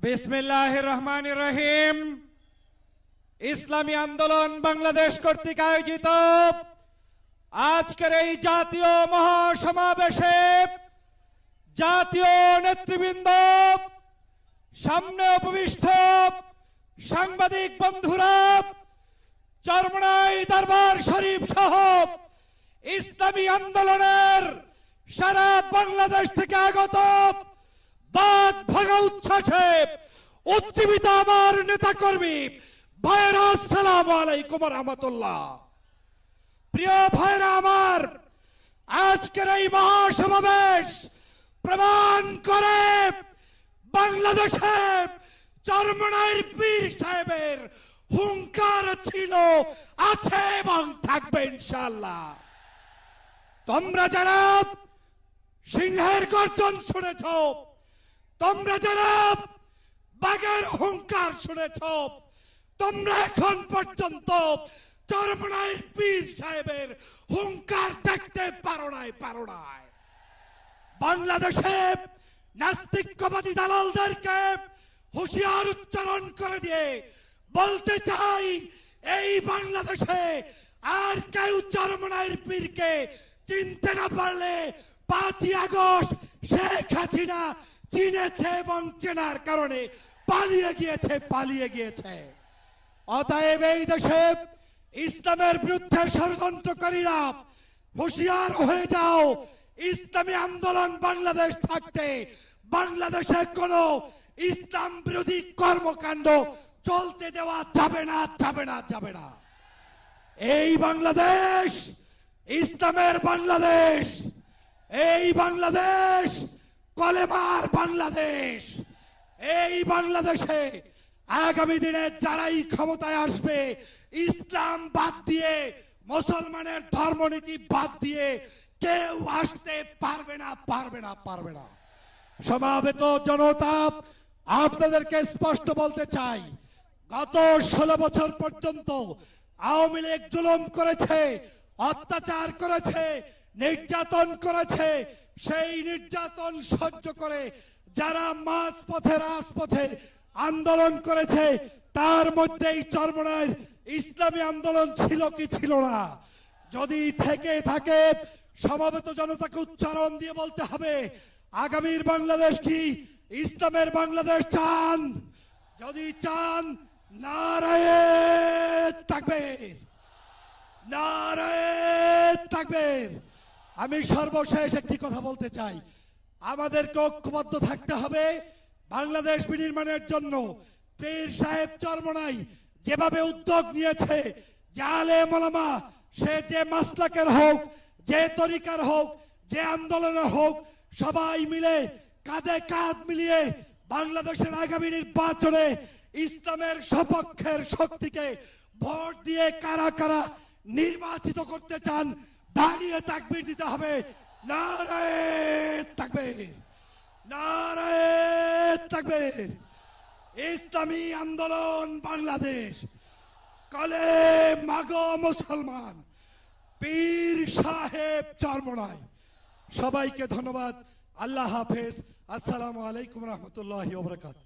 বিসমিল্লাহির রহমানির রহিম। ইসলামী আন্দোলন বাংলাদেশ কর্তৃক আয়োজিত আজকের এই জাতীয় মহাসমাবেশে জাতীয় নেতৃবৃন্দ, সামনে উপবিষ্ট সাংবাদিক বন্ধুরা, চরমনাই দরবার শরীফ সহ ইসলামী আন্দোলনের সারা বাংলাদেশ থেকে আগত বাদ ভাঙা উচ্ছ্বাসে উজ্জীবিত আমার নেতাকর্মী ভাইরা, আসসালামু আলাইকুম ওয়া রাহমাতুল্লাহ। প্রিয় ভাইরা আমার, আজকের এই মহাসমাবেশ প্রমাণ করে বাংলাদেশে চরমনাইর পীর সাহেবের হুঙ্কার ছিল, আছে এবং থাকবে ইনশাআল্লাহ। তোমরা যারা সিংহের গর্জন শুনেছ, তোমরা যারা বাঘের হুঙ্কার শুনেছ, তোমরা এখন পর্যন্ত চরমনাইর পীর সাহেবের হুঙ্কার দেখতে পারো নাই। বাংলাদেশে নাস্তিকবাদী দালালদেরকে হুঁশিয়ার উচ্চারণ করে দিয়ে বলতে চাই, এই বাংলাদেশে আর কেউ চরমনাইর পীরকে চিনতে না পারলে 5ই আগস্ট শেখ হাসিনা চিনেছে এবং চেনার কারণে পালিয়ে গিয়েছে। অতএব এই দেশে ইসলামের বিরুদ্ধে ষড়যন্ত্রকারীরা হুঁশিয়ার হয়ে যাও। ইসলামী আন্দোলন বাংলাদেশ থাকতে বাংলাদেশে কোনো ইসলাম বিরোধী কর্মকাণ্ড চলতে দেওয়া যাবে না। এই বাংলাদেশ ইসলামের বাংলাদেশ, এই বাংলাদেশ কলেমার বাংলাদেশ। এই বাংলাদেশে আগামী দিনে যারাই ক্ষমতায় আসবে, ইসলাম বাদ দিয়ে, মুসলমানের ধর্মনীতি বাদ দিয়ে কেউ আসতে পারবে না। সমাবেত জনতা, আপনাদেরকে স্পষ্ট বলতে চাই, গত 16 বছর পর্যন্ত আওয়ামী লীগ জুলুম করেছে, অত্যাচার করেছে, নির্যাতন করেছে। সেই নির্যাতন সহ্য করে যারা মাঝপথে রাজপথে আন্দোলন করেছে, তার মধ্যেই চরমনাইর ইসলামী আন্দোলন ছিল কি ছিল না? যদি থেকে থাকে, সমবেত জনতাকে উচ্চারণ দিয়ে বলতে হবে, আগামীর বাংলাদেশ কি ইসলামের বাংলাদেশ চান? যদি চান, নারায়ে তাকবীর, নারায়ে তাকবীর। আমি সর্বশেষ একটি কথা বলতে চাই, আমাদেরকে ঐক্যবদ্ধ থাকতে হবে বাংলাদেশ বিনির্মাণের জন্য। পীর সাহেব চরমনাই যেভাবে উদ্যোগ নিয়েছে, যে আলেম ওলামা, সে যে মাসলাকের হোক, যে তরিকার হোক, যে আন্দোলনের হোক, সবাই মিলে কাঁধে কাঁধ মিলিয়ে বাংলাদেশের আগামী নির্বাচনে ইসলামের সপক্ষের শক্তিকে ভোট দিয়ে কারা কারা নির্বাচিত করতে চান, দাঁড়িয়ে তাকবীর দিতে হবে। নারায়ে তাকবীর, নারায়ে তাকবীর। ইসলামী আন্দোলন বাংলাদেশ, কালে মাগো মুসলমান, পীর সাহেব চরমনাই। সবাইকে ধন্যবাদ। আল্লাহ হাফেজ। আসসালামু আলাইকুম রহমতুল্লাহি ওয়া বারাকাতুহু।